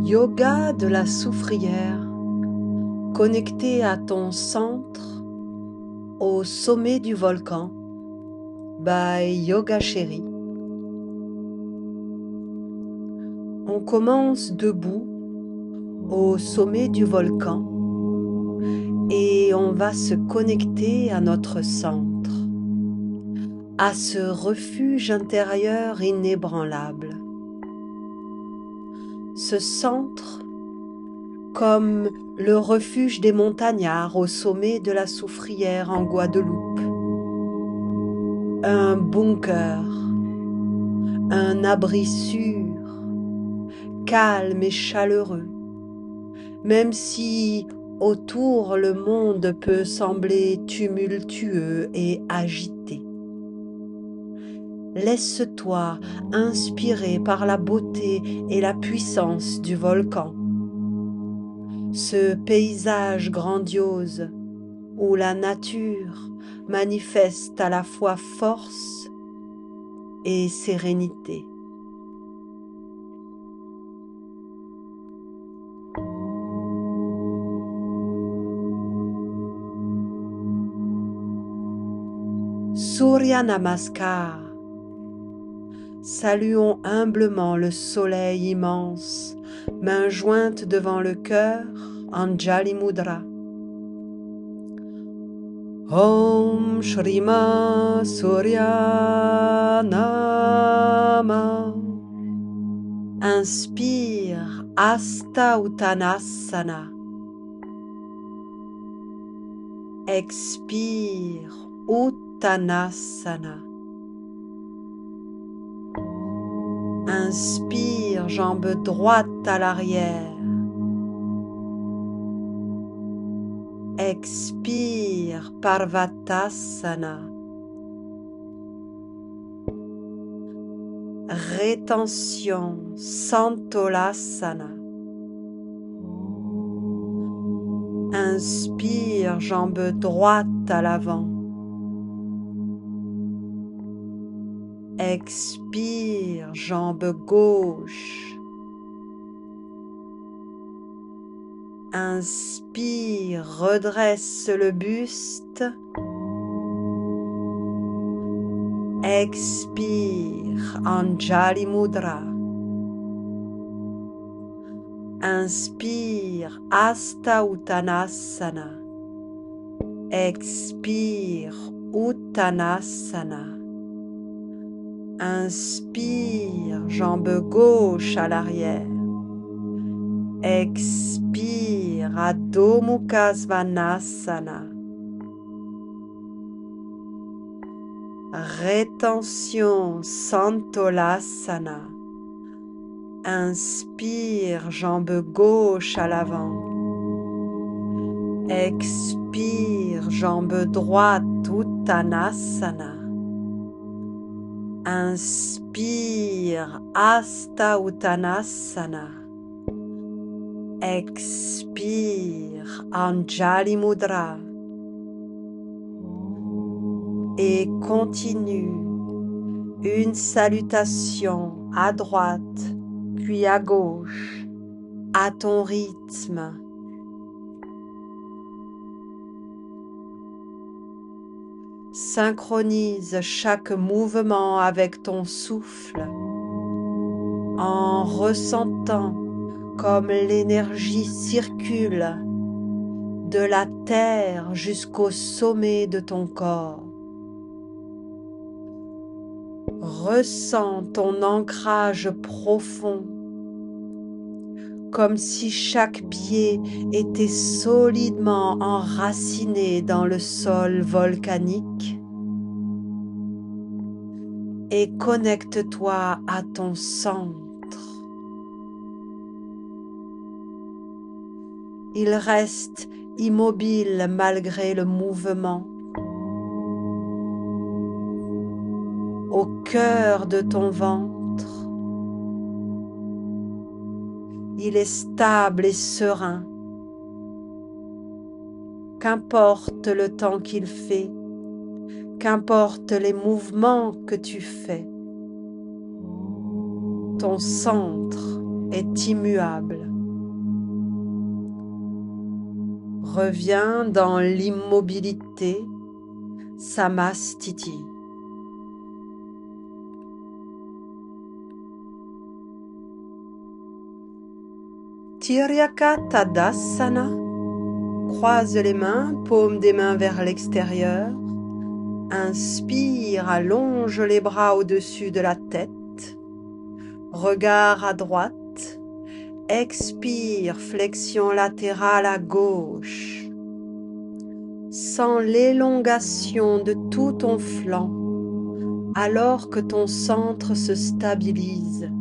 Yoga de la soufrière, connecté à ton centre, au sommet du volcan, by Yoga Chérie. On commence debout au sommet du volcan et on va se connecter à notre centre, à ce refuge intérieur inébranlable. Ce centre, comme le refuge des montagnards au sommet de la soufrière en Guadeloupe. Un bunker, un abri sûr, calme et chaleureux, même si autour le monde peut sembler tumultueux et agité. Laisse-toi inspirer par la beauté et la puissance du volcan. Ce paysage grandiose où la nature manifeste à la fois force et sérénité. Surya Namaskar. Saluons humblement le soleil immense, main jointe devant le cœur, Anjali Mudra. Om Shrima Surya Nama. Inspire, Hasta Uttanasana. Expire, Uttanasana. Inspire, jambe droite à l'arrière. Expire, Parvatasana. Rétention, Santolasana. Inspire, jambe droite à l'avant. Expire, jambe gauche. Inspire, redresse le buste. Expire, Anjali Mudra. Inspire, Hasta Uttanasana. Expire, Uttanasana. Inspire, jambe gauche à l'arrière. Expire, Adho Mukha Svanasana. Rétention, Santolasana. Inspire, jambe gauche à l'avant. Expire, jambe droite, Uttanasana. Inspire, Hasta Uttanasana. Expire, Anjali Mudra. Et continue une salutation à droite, puis à gauche, à ton rythme. Synchronise chaque mouvement avec ton souffle en ressentant comme l'énergie circule de la terre jusqu'au sommet de ton corps. Ressens ton ancrage profond, comme si chaque pied était solidement enraciné dans le sol volcanique. Et connecte-toi à ton centre. Il reste immobile malgré le mouvement. Au cœur de ton ventre, il est stable et serein. Qu'importe le temps qu'il fait, qu'importe les mouvements que tu fais, ton centre est immuable. Reviens dans l'immobilité, Samastiti. Tiryaka Tadasana. Croise les mains, paume des mains vers l'extérieur. Inspire, allonge les bras au-dessus de la tête. Regard à droite. Expire, flexion latérale à gauche. Sens l'élongation de tout ton flanc alors que ton centre se stabilise.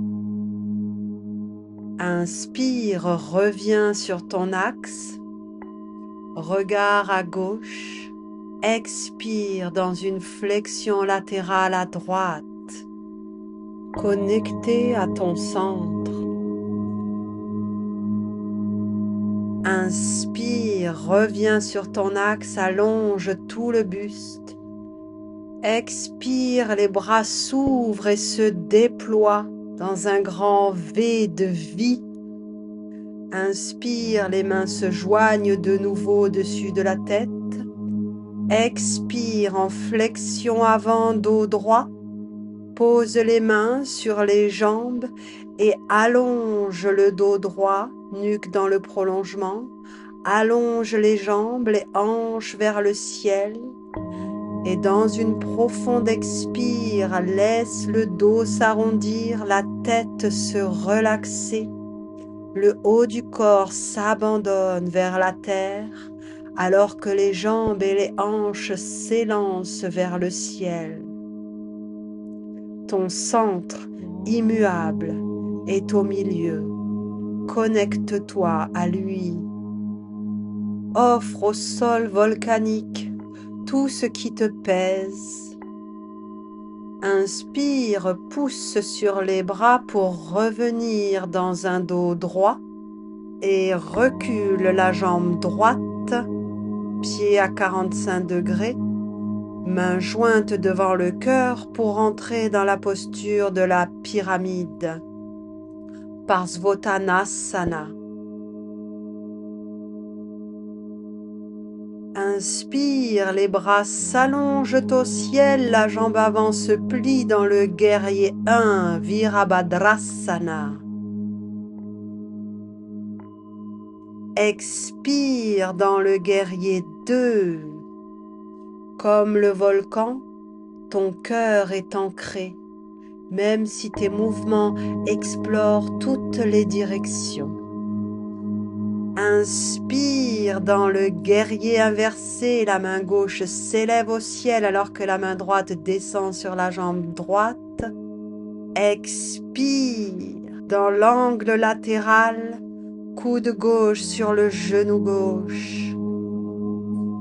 Inspire, reviens sur ton axe. Regard à gauche. Expire dans une flexion latérale à droite. Connecté à ton centre. Inspire, reviens sur ton axe, allonge tout le buste. Expire, les bras s'ouvrent et se déploient dans un grand V de vie. Inspire, les mains se joignent de nouveau au-dessus de la tête. Expire en flexion avant, dos droit. Pose les mains sur les jambes et allonge le dos droit, nuque dans le prolongement. Allonge les jambes, les hanches vers le ciel. Et dans une profonde expire, laisse le dos s'arrondir, la tête se relaxer. Le haut du corps s'abandonne vers la terre, alors que les jambes et les hanches s'élancent vers le ciel. Ton centre immuable est au milieu. Connecte-toi à lui. Offre au sol volcanique tout ce qui te pèse. Inspire, pousse sur les bras pour revenir dans un dos droit et recule la jambe droite, pied à 45 degrés, main jointe devant le cœur pour entrer dans la posture de la pyramide. Parsvottanasana. Inspire, les bras s'allongent au ciel, la jambe avant se plie dans le guerrier 1, Virabhadrasana. Expire dans le guerrier 2. Comme le volcan, ton cœur est ancré, même si tes mouvements explorent toutes les directions. Inspire dans le guerrier inversé, la main gauche s'élève au ciel alors que la main droite descend sur la jambe droite. Expire dans l'angle latéral, coude gauche sur le genou gauche.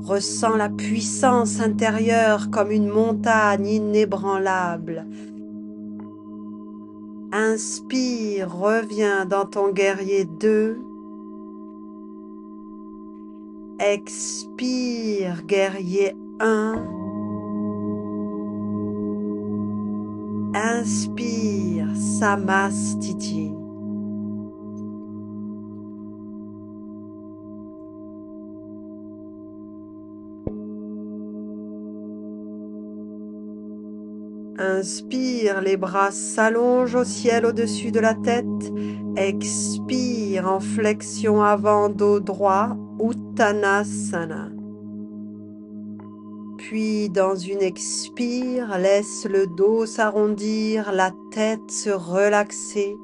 Ressens la puissance intérieure comme une montagne inébranlable. Inspire, reviens dans ton guerrier 2. Expire, guerrier 1. Inspire, Samastiti. Inspire, les bras s'allongent au ciel au-dessus de la tête. Expire en flexion avant, dos droit, Uttanasana. Puis dans une expire, laisse le dos s'arrondir, la tête se relaxer,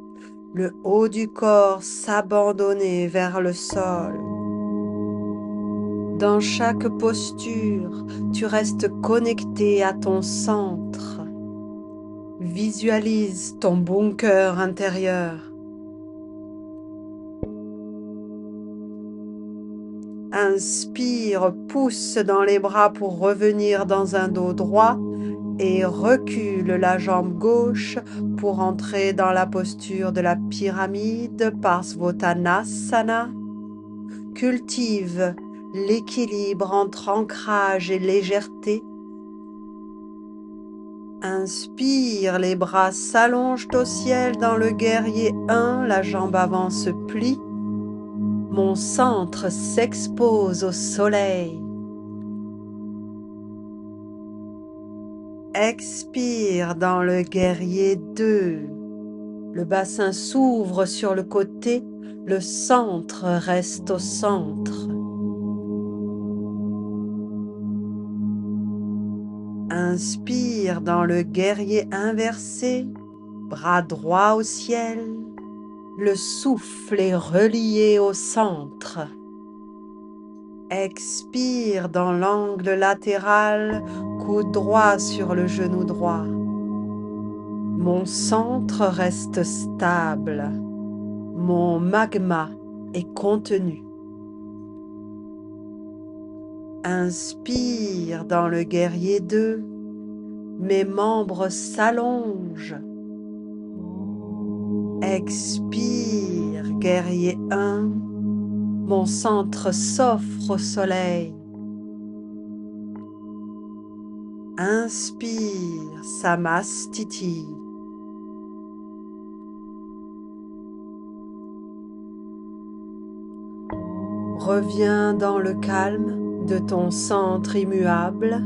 le haut du corps s'abandonner vers le sol. Dans chaque posture, tu restes connecté à ton centre. Visualise ton bunker intérieur. Inspire, pousse dans les bras pour revenir dans un dos droit et recule la jambe gauche pour entrer dans la posture de la pyramide, Parsvottanasana. Cultive l'équilibre entre ancrage et légèreté. Inspire, les bras s'allongent au ciel dans le guerrier 1, la jambe avant se plie. Mon centre s'expose au soleil. Expire dans le guerrier 2. Le bassin s'ouvre sur le côté, le centre reste au centre. Inspire dans le guerrier inversé, bras droit au ciel. Le souffle est relié au centre. Expire dans l'angle latéral, coude droit sur le genou droit. Mon centre reste stable. Mon magma est contenu. Inspire dans le guerrier 2. Mes membres s'allongent. Expire, guerrier 1. Mon centre s'offre au soleil. Inspire, Samastiti. Reviens dans le calme de ton centre immuable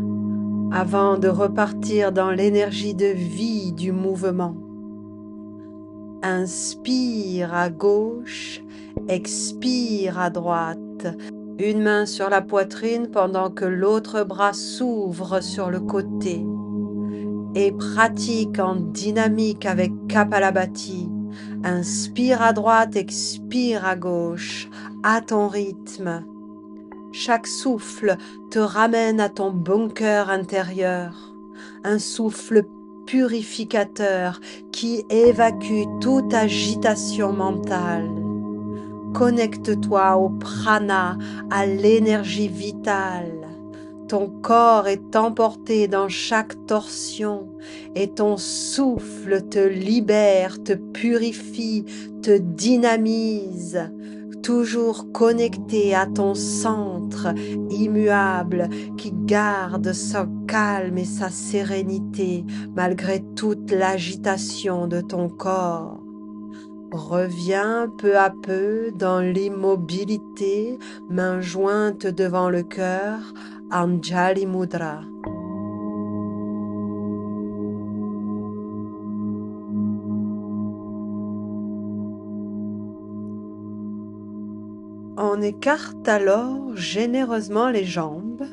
avant de repartir dans l'énergie de vie du mouvement. Inspire à gauche, expire à droite. Une main sur la poitrine pendant que l'autre bras s'ouvre sur le côté. Et pratique en dynamique avec Kapalabhati. Inspire à droite, expire à gauche, à ton rythme. Chaque souffle te ramène à ton bunker intérieur, un souffle purificateur qui évacue toute agitation mentale. Connecte-toi au prana, à l'énergie vitale. Ton corps est emporté dans chaque torsion et ton souffle te libère, te purifie, te dynamise. Toujours connecté à ton centre immuable qui garde son calme et sa sérénité malgré toute l'agitation de ton corps. Reviens peu à peu dans l'immobilité, main jointe devant le cœur, Anjali Mudra. On écarte alors généreusement les jambes,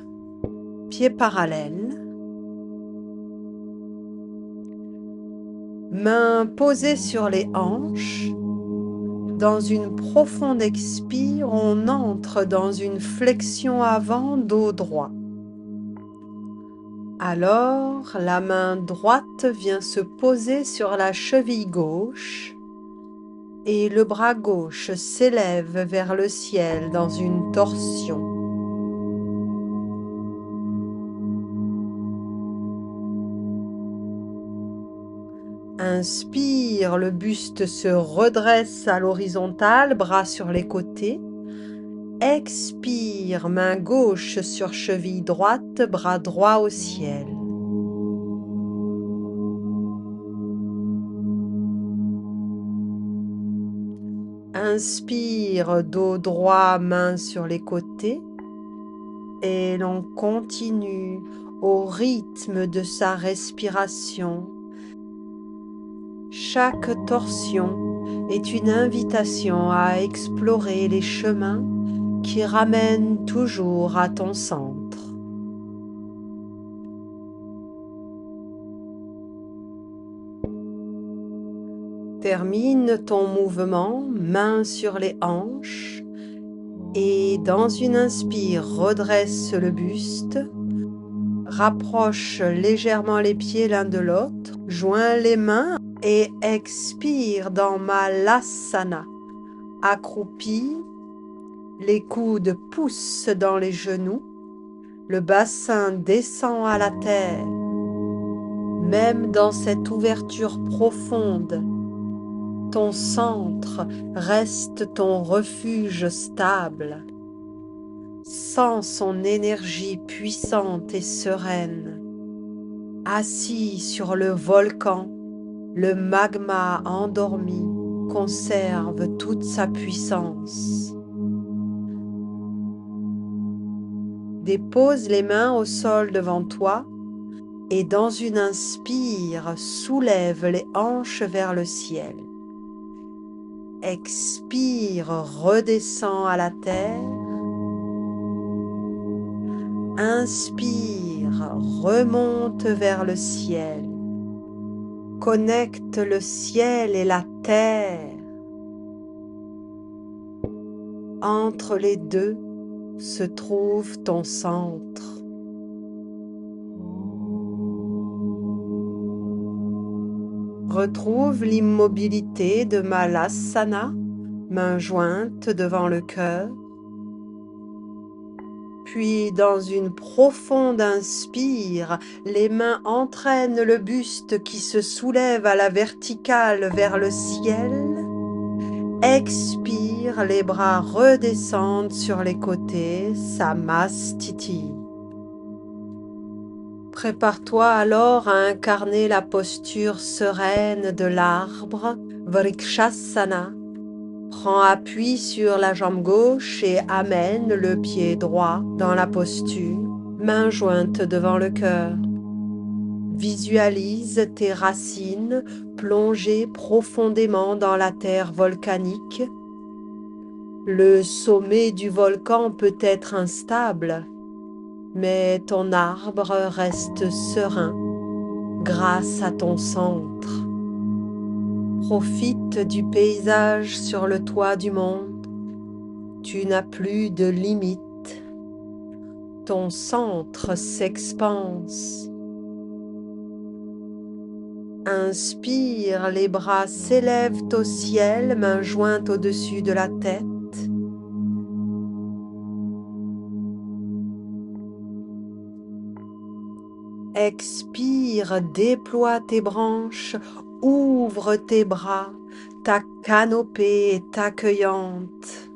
pieds parallèles, mains posées sur les hanches. Dans une profonde expire, on entre dans une flexion avant, dos droit. Alors, la main droite vient se poser sur la cheville gauche et le bras gauche s'élève vers le ciel dans une torsion. Inspire, le buste se redresse à l'horizontale, bras sur les côtés. Expire, main gauche sur cheville droite, bras droit au ciel. Inspire, dos droit, main sur les côtés. Et l'on continue au rythme de sa respiration. Chaque torsion est une invitation à explorer les chemins qui ramènent toujours à ton centre. Termine ton mouvement, main sur les hanches, et dans une inspire, redresse le buste. Rapproche légèrement les pieds l'un de l'autre, joins les mains et expire dans Malasana. Accroupi, les coudes poussent dans les genoux, le bassin descend à la terre. Même dans cette ouverture profonde, ton centre reste ton refuge stable. Sens son énergie puissante et sereine. Assis sur le volcan, le magma endormi conserve toute sa puissance. Dépose les mains au sol devant toi et dans une inspire, soulève les hanches vers le ciel. Expire, redescends à la terre. Inspire, remonte vers le ciel. Connecte le ciel et la terre. Entre les deux se trouve ton centre. Retrouve l'immobilité de Malasana, mains jointes devant le cœur. Puis, dans une profonde inspire, les mains entraînent le buste qui se soulève à la verticale vers le ciel. Expire, les bras redescendent sur les côtés, Samastiti. Prépare-toi alors à incarner la posture sereine de l'arbre, Vrikshasana. Prends appui sur la jambe gauche et amène le pied droit dans la posture, main jointe devant le cœur. Visualise tes racines plongées profondément dans la terre volcanique. Le sommet du volcan peut être instable, mais ton arbre reste serein grâce à ton centre. Profite du paysage sur le toit du monde. Tu n'as plus de limites. Ton centre s'expanse. Inspire, les bras s'élèvent au ciel, mains jointes au-dessus de la tête. Expire, déploie tes branches, ouvre tes bras, ta canopée est accueillante.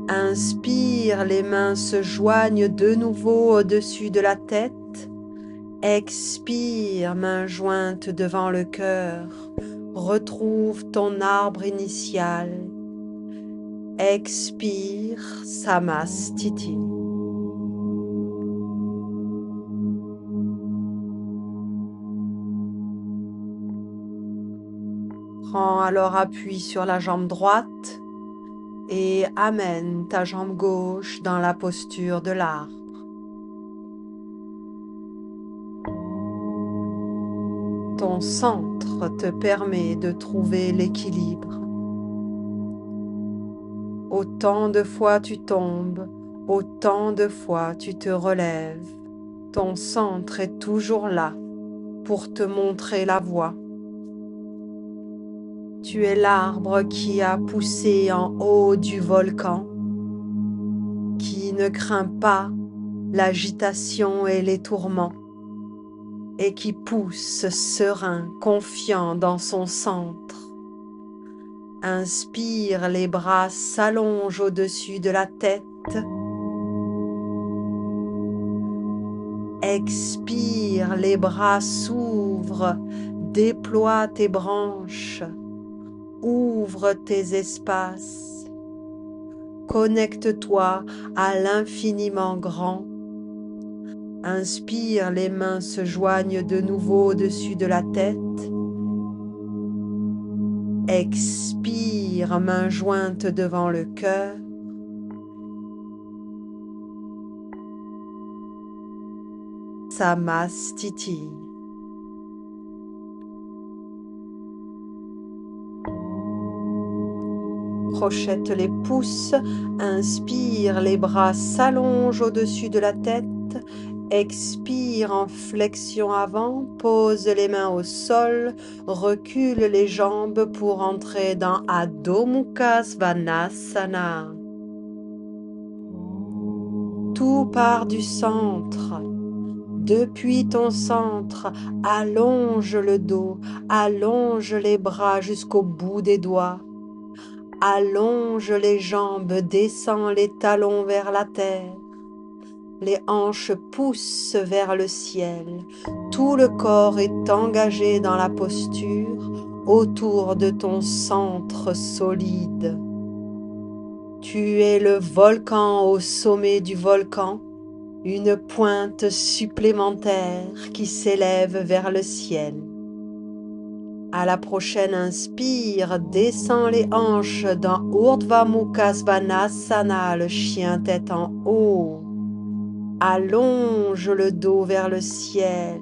Inspire, les mains se joignent de nouveau au-dessus de la tête. Expire, mains jointes devant le cœur. Retrouve ton arbre initial. Expire, Samastiti. Prends alors appui sur la jambe droite et amène ta jambe gauche dans la posture de l'arbre. Ton centre te permet de trouver l'équilibre. Autant de fois tu tombes, autant de fois tu te relèves. Ton centre est toujours là pour te montrer la voie. Tu es l'arbre qui a poussé en haut du volcan, qui ne craint pas l'agitation et les tourments, et qui pousse serein, confiant dans son centre. Inspire, les bras s'allongent au-dessus de la tête. Expire, les bras s'ouvrent, déploie tes branches, ouvre tes espaces. Connecte-toi à l'infiniment grand. Inspire, les mains se joignent de nouveau au-dessus de la tête. Expire, mains jointes devant le cœur. Samastiti. Crochette les pouces, inspire, les bras s'allongent au-dessus de la tête. Expire en flexion avant, pose les mains au sol, recule les jambes pour entrer dans Adho Mukha Svanasana. Tout part du centre. Depuis ton centre, allonge le dos, allonge les bras jusqu'au bout des doigts. Allonge les jambes, descends les talons vers la terre. Les hanches poussent vers le ciel. Tout le corps est engagé dans la posture autour de ton centre solide. Tu es le volcan au sommet du volcan, une pointe supplémentaire qui s'élève vers le ciel. À la prochaine inspire, descends les hanches dans Urdhva Mukha Svanasana, le chien tête en haut. Allonge le dos vers le ciel.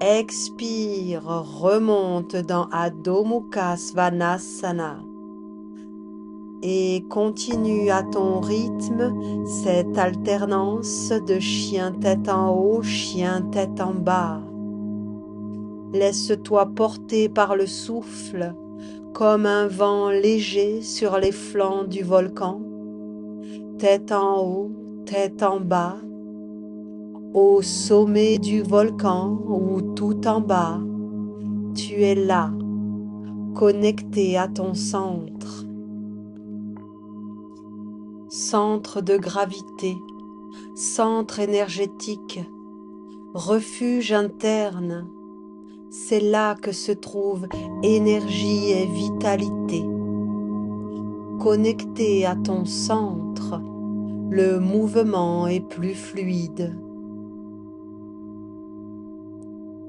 Expire, remonte dans Adho Mukha Svanasana. Et continue à ton rythme cette alternance de chien tête en haut, chien tête en bas. Laisse-toi porter par le souffle comme un vent léger sur les flancs du volcan, tête en haut, tête en bas, au sommet du volcan ou tout en bas. Tu es là, connecté à ton centre. Centre de gravité, centre énergétique, refuge interne. C'est là que se trouvent énergie et vitalité. Connecté à ton centre, le mouvement est plus fluide.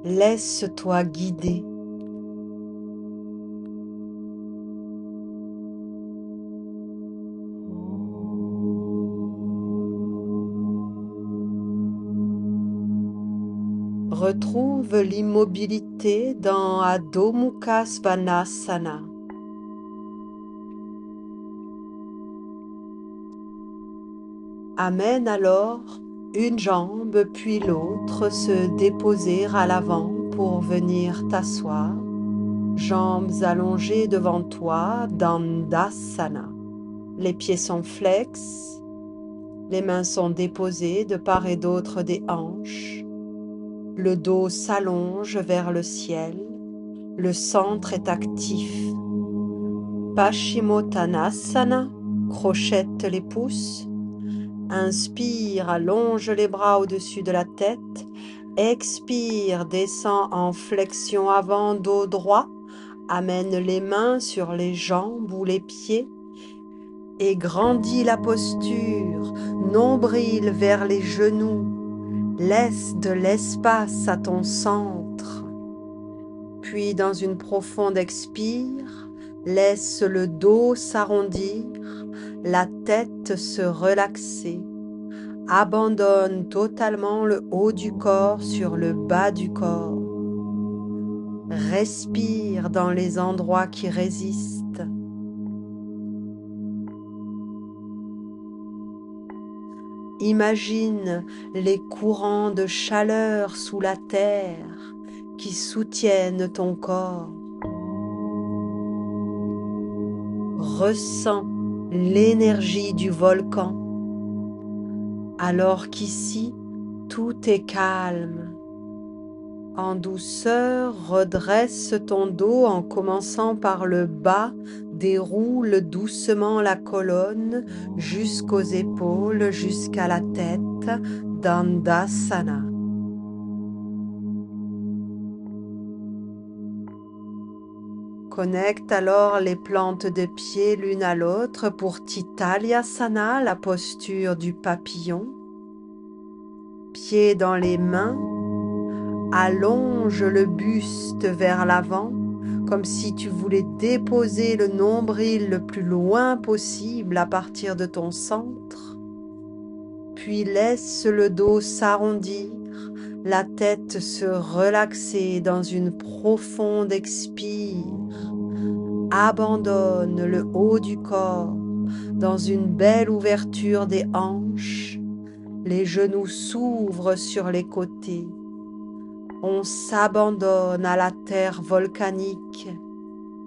Laisse-toi guider. Retrouve l'immobilité dans Adho Mukha Svanasana. Amène alors une jambe puis l'autre se déposer à l'avant pour venir t'asseoir. Jambes allongées devant toi, Dandasana. Les pieds sont flex, les mains sont déposées de part et d'autre des hanches. Le dos s'allonge vers le ciel, le centre est actif. Paschimottanasana, crochette les pouces. Inspire, allonge les bras au-dessus de la tête. Expire, descend en flexion avant, dos droit. Amène les mains sur les jambes ou les pieds et grandis la posture, nombril vers les genoux. Laisse de l'espace à ton centre. Puis dans une profonde expire, laisse le dos s'arrondir, la tête se relaxer. Abandonne totalement le haut du corps sur le bas du corps. Respire dans les endroits qui résistent. Imagine les courants de chaleur sous la terre qui soutiennent ton corps. Ressens l'énergie du volcan, alors qu'ici, tout est calme. En douceur, redresse ton dos en commençant par le bas, déroule doucement la colonne jusqu'aux épaules, jusqu'à la tête, Dandasana. Connecte alors les plantes de pied l'une à l'autre pour Titalyasana, la posture du papillon. Pieds dans les mains. Allonge le buste vers l'avant, comme si tu voulais déposer le nombril le plus loin possible à partir de ton centre. Puis laisse le dos s'arrondir, la tête se relaxer dans une profonde expire. Abandonne le haut du corps dans une belle ouverture des hanches. Les genoux s'ouvrent sur les côtés. On s'abandonne à la terre volcanique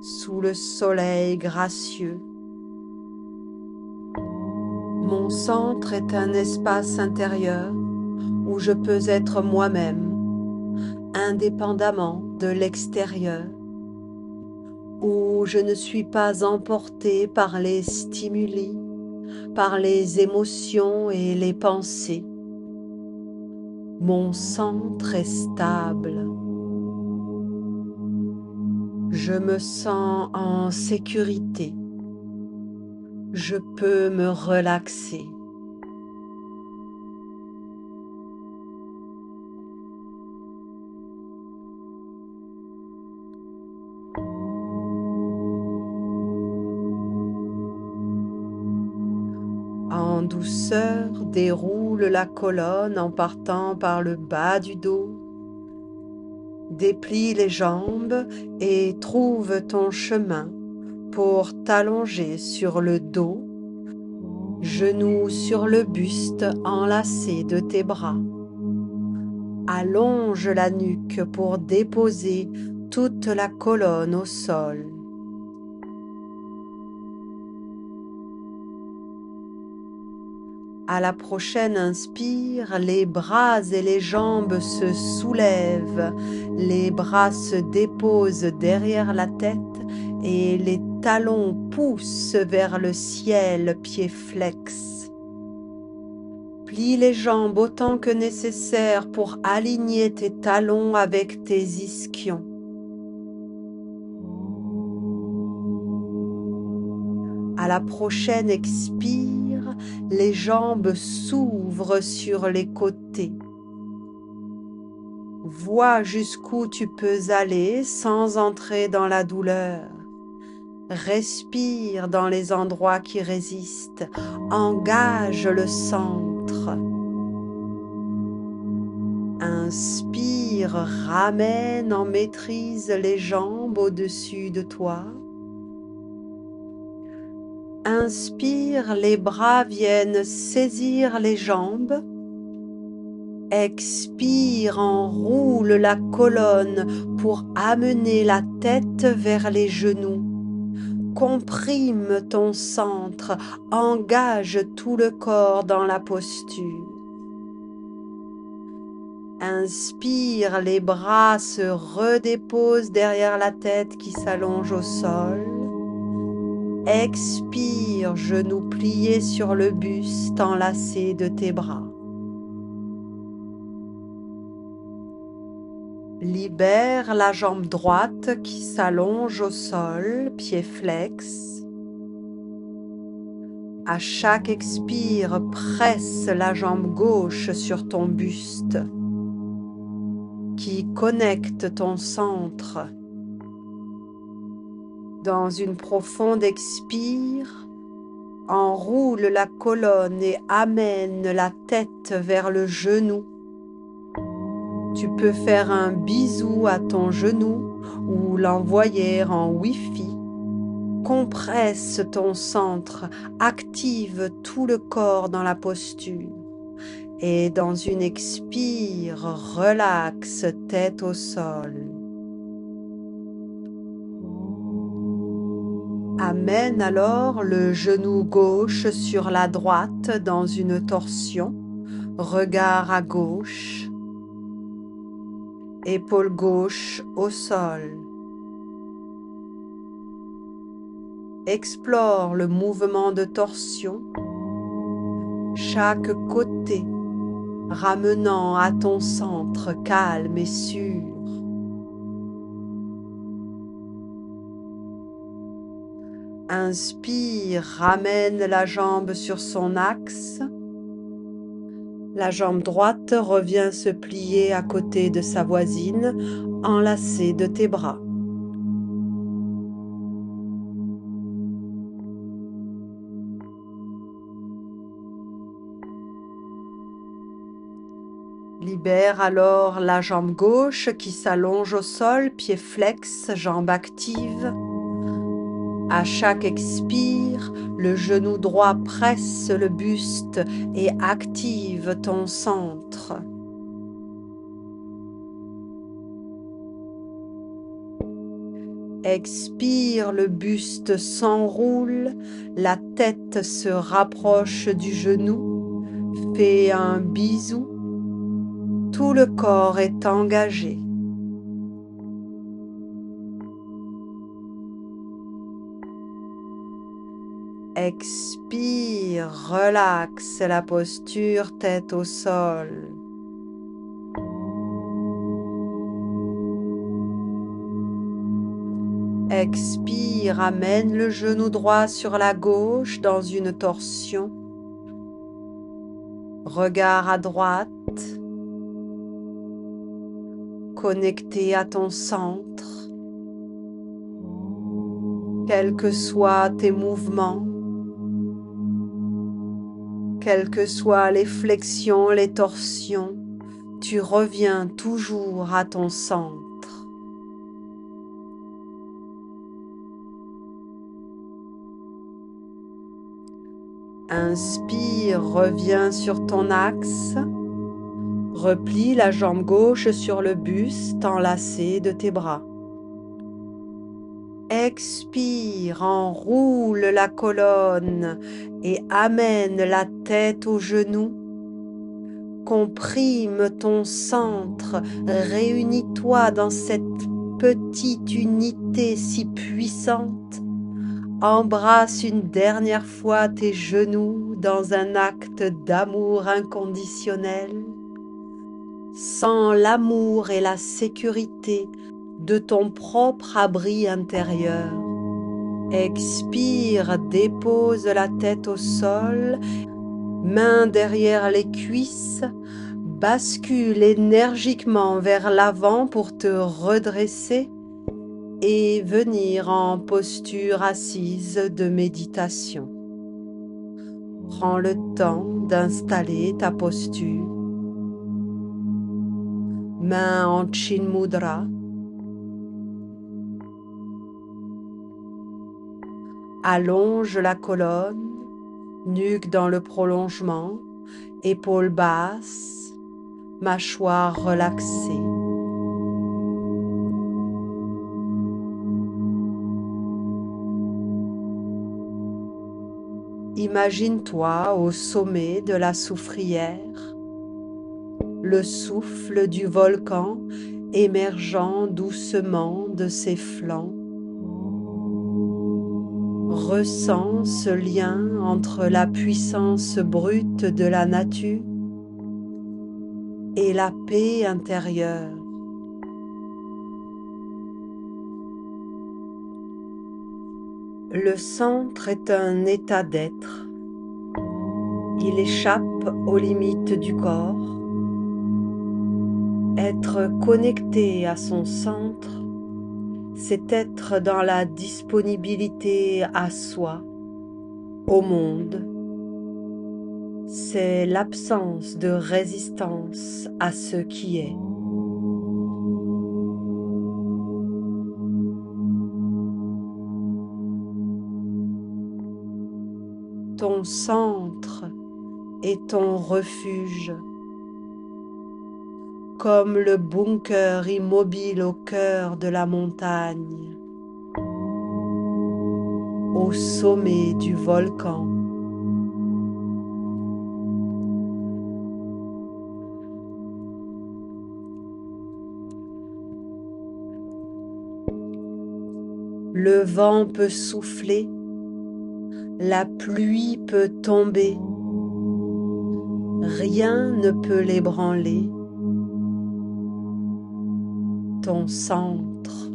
sous le soleil gracieux. Mon centre est un espace intérieur où je peux être moi-même, indépendamment de l'extérieur, où je ne suis pas emporté par les stimuli, par les émotions et les pensées. Mon centre est stable. Je me sens en sécurité. Je peux me relaxer. En douceur, déroule la colonne en partant par le bas du dos. Déplie les jambes et trouve ton chemin pour t'allonger sur le dos, genoux sur le buste enlacé de tes bras. Allonge la nuque pour déposer toute la colonne au sol. À la prochaine inspire, les bras et les jambes se soulèvent, les bras se déposent derrière la tête et les talons poussent vers le ciel, pieds flex. Plie les jambes autant que nécessaire pour aligner tes talons avec tes ischions. À la prochaine expire, les jambes s'ouvrent sur les côtés. Vois jusqu'où tu peux aller sans entrer dans la douleur. Respire dans les endroits qui résistent. Engage le centre. Inspire, ramène en maîtrise les jambes au-dessus de toi. Inspire, les bras viennent saisir les jambes. Expire, enroule la colonne pour amener la tête vers les genoux. Comprime ton centre, engage tout le corps dans la posture. Inspire, les bras se redéposent derrière la tête qui s'allonge au sol. Expire, genoux pliés sur le buste enlacé de tes bras. Libère la jambe droite qui s'allonge au sol, pieds flex. À chaque expire, presse la jambe gauche sur ton buste qui connecte ton centre. Dans une profonde expire, enroule la colonne et amène la tête vers le genou. Tu peux faire un bisou à ton genou ou l'envoyer en Wi-Fi. Compresse ton centre, active tout le corps dans la posture. Et dans une expire, relaxe tête au sol. Amène alors le genou gauche sur la droite dans une torsion, regard à gauche, épaule gauche au sol. Explore le mouvement de torsion, chaque côté ramenant à ton centre calme et sûr. Inspire, ramène la jambe sur son axe. La jambe droite revient se plier à côté de sa voisine, enlacée de tes bras. Libère alors la jambe gauche qui s'allonge au sol, pied flex, jambe active. À chaque expire, le genou droit presse le buste et active ton centre. Expire, le buste s'enroule, la tête se rapproche du genou, fais un bisou, tout le corps est engagé. Expire, relaxe la posture, tête au sol. Expire, amène le genou droit sur la gauche dans une torsion. Regard à droite, connecté à ton centre. Quels que soient tes mouvements, quelles que soient les flexions, les torsions, tu reviens toujours à ton centre. Inspire, reviens sur ton axe. Replie la jambe gauche sur le buste enlacé de tes bras. Expire, enroule la colonne et amène la tête aux genoux. Comprime ton centre, réunis-toi dans cette petite unité si puissante. Embrasse une dernière fois tes genoux dans un acte d'amour inconditionnel. Sens l'amour et la sécurité de ton propre abri intérieur. Expire, dépose la tête au sol, mains derrière les cuisses, bascule énergiquement vers l'avant pour te redresser et venir en posture assise de méditation. Prends le temps d'installer ta posture. Main en Chin Mudra. Allonge la colonne, nuque dans le prolongement, épaules basses, mâchoire relaxée. Imagine-toi au sommet de la soufrière, le souffle du volcan émergeant doucement de ses flancs. Ressens ce lien entre la puissance brute de la nature et la paix intérieure. Le centre est un état d'être. Il échappe aux limites du corps. Être connecté à son centre, c'est être dans la disponibilité à soi, au monde. C'est l'absence de résistance à ce qui est. Ton centre est ton refuge, comme le bunker immobile au cœur de la montagne, au sommet du volcan. Le vent peut souffler, la pluie peut tomber, rien ne peut l'ébranler. Ton centre.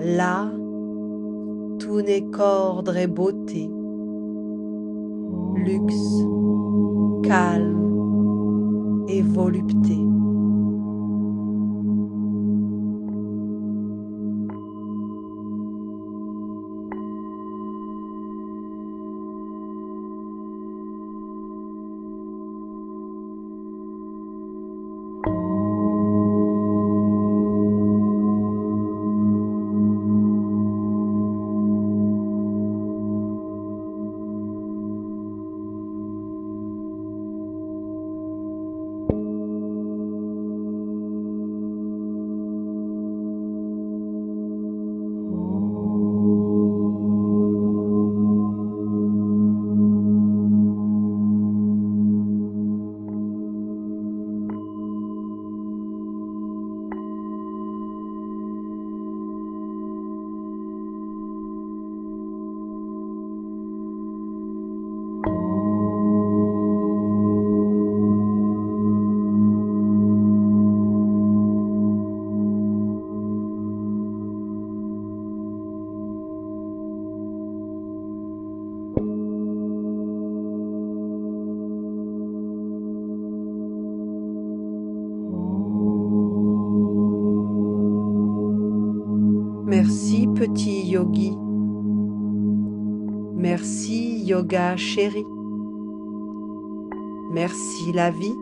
Là, tout n'est qu'ordre et beauté, luxe, calme et volupté. Merci petit yogi. Merci yoga chéri. Merci la vie.